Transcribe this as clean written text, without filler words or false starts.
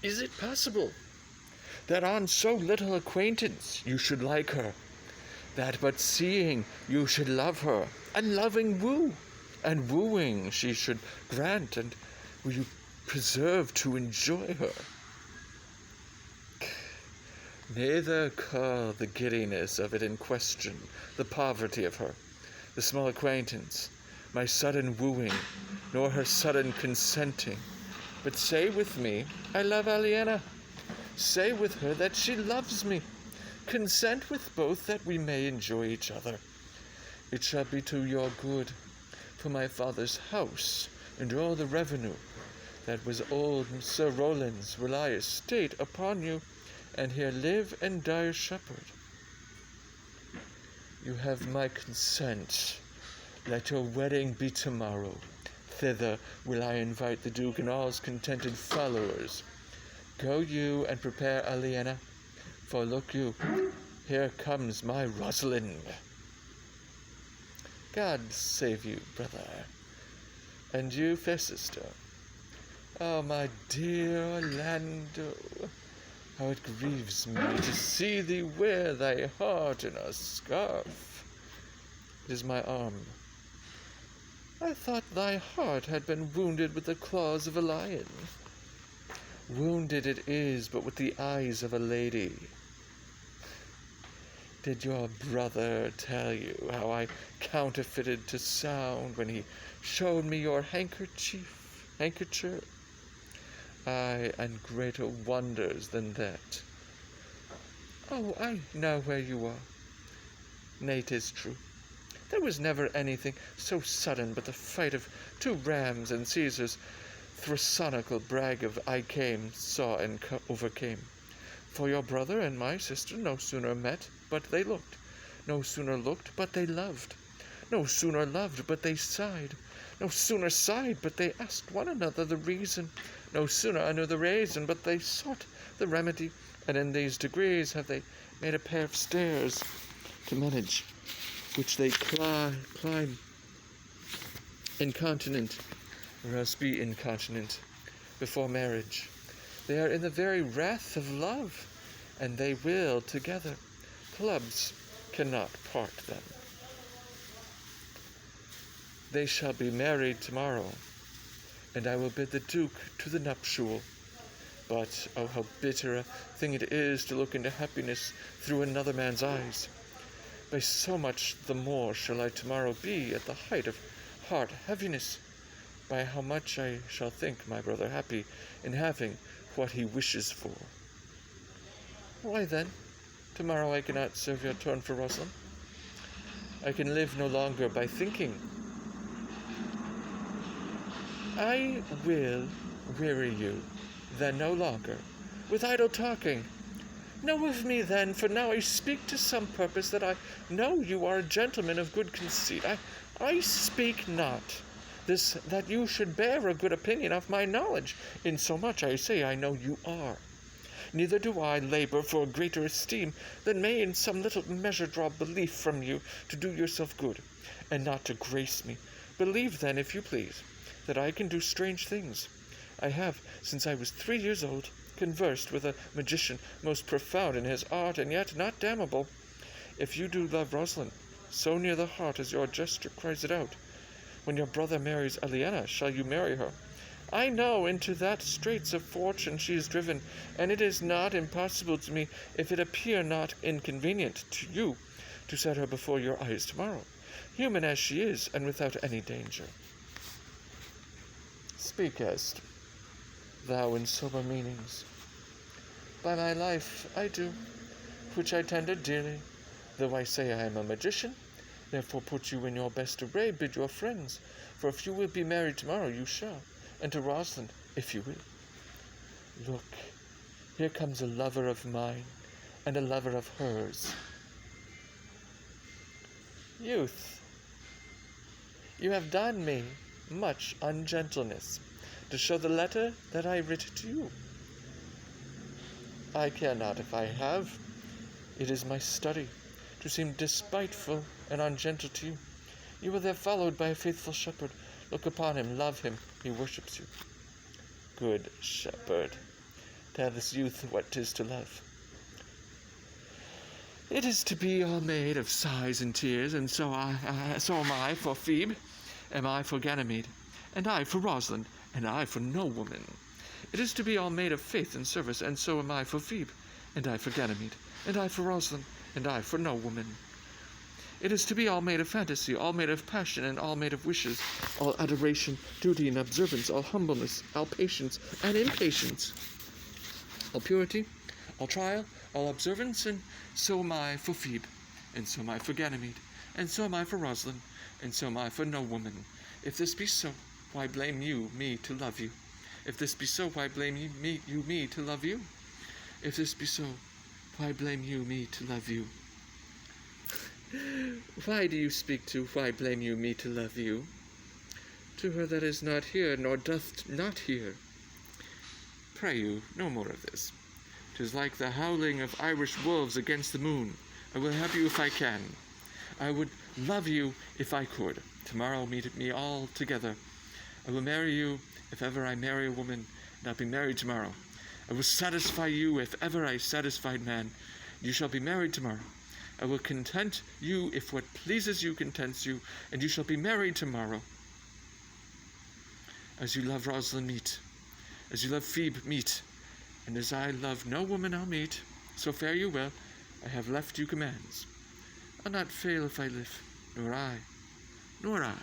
Is it possible that on so little acquaintance you should like her, that but seeing you should love her, and loving woo, and wooing she should grant, and will you preserve to enjoy her? Neither call the giddiness of it in question, the poverty of her, the small acquaintance, my sudden wooing, nor her sudden consenting, but say with me, I love Aliena. Say with her that she loves me. Consent with both that we may enjoy each other. It shall be to your good, for my father's house and all the revenue that was old Sir Roland's will I estate upon you, and here live and die a shepherd. You have my consent. Let your wedding be tomorrow. Thither will I invite the Duke and all his contented followers. Go you and prepare Aliena, for look you, here comes my Rosalind. God save you, brother, and you, fair sister. Oh, my dear Orlando, how it grieves me to see thee wear thy heart in a scarf. It is my arm. I thought thy heart had been wounded with the claws of a lion. Wounded it is, but with the eyes of a lady. Did your brother tell you how I counterfeited to sound when he showed me your handkerchief? Aye, and greater wonders than that. Oh, I know where you are. Nay, 'tis true. There was never anything so sudden but the fight of two rams and Caesar's thrasonical brag of I came, saw, and overcame. For your brother and my sister no sooner met, but they looked. No sooner looked, but they loved. No sooner loved, but they sighed. No sooner sighed, but they asked one another the reason. No sooner knew the reason, but they sought the remedy. And in these degrees have they made a pair of stairs to manage, which they climb incontinent, or else be incontinent, before marriage. They are in the very wrath of love, and they will together. Clubs cannot part them. They shall be married tomorrow, and I will bid the Duke to the nuptial. But, oh, how bitter a thing it is to look into happiness through another man's eyes. By so much the more shall I tomorrow be at the height of heart heaviness, by how much I shall think my brother happy in having what he wishes for. Why then, tomorrow I cannot serve your turn for Rosalind. I can live no longer by thinking. I will weary you, then no longer, with idle talking. Know of me then, for now I speak to some purpose, that I know you are a gentleman of good conceit. I speak not this, that you should bear a good opinion of my knowledge, insomuch I say I know you are. Neither do I labor for a greater esteem than may in some little measure draw belief from you to do yourself good, and not to grace me. Believe then, if you please, that I can do strange things. I have, since I was 3 years old, conversed with a magician most profound in his art, and yet not damnable. If you do love Rosalind, so near the heart as your gesture cries it out, when your brother marries Aliena, shall you marry her. I know into that straits of fortune she is driven, and it is not impossible to me, if it appear not inconvenient to you, to set her before your eyes tomorrow, human as she is, and without any danger. Speakest thou in sober meanings? By my life I do, which I tender dearly, though I say I am a magician. Therefore put you in your best array, bid your friends, for if you will be married tomorrow, you shall, and to Rosalind, if you will. Look, here comes a lover of mine, and a lover of hers. Youth, you have done me much ungentleness, to show the letter that I writ to you. I care not if I have. It is my study to seem despiteful and ungentle to you. You are there followed by a faithful shepherd. Look upon him, love him, he worships you. Good shepherd, tell this youth what 'tis to love. It is to be all made of sighs and tears, and so am I for Phoebe, am I for Ganymede, and I for Rosalind, and I for no woman. It is to be all made of faith and service, and so am I for Phoebe, and I for Ganymede, and I for Rosalind, and I for no woman. It is to be all made of fantasy, all made of passion, and all made of wishes, all adoration, duty, and observance, all humbleness, all patience, and impatience, all purity, all trial, all observance, and so am I for Phoebe, and so am I for Ganymede, and so am I for Rosalind, and so am I for no woman. If this be so, why blame you me to love you? If this be so, why blame you me to love you? If this be so, why blame you me to love you? Why do you speak to why blame you me to love you? To her that is not here, nor doth not hear. Pray you, no more of this. 'Tis like the howling of Irish wolves against the moon. I will have you if I can. I would love you if I could. Tomorrow meet me all together. I will marry you if ever I marry a woman, and I'll be married tomorrow. I will satisfy you if ever I satisfied man. You shall be married tomorrow. I will content you if what pleases you contents you, and you shall be married tomorrow. As you love Rosalind, meet. As you love Phoebe, meet. And as I love no woman I'll meet, so fare you well. I have left you commands. I'll not fail if I live, nor I, nor I.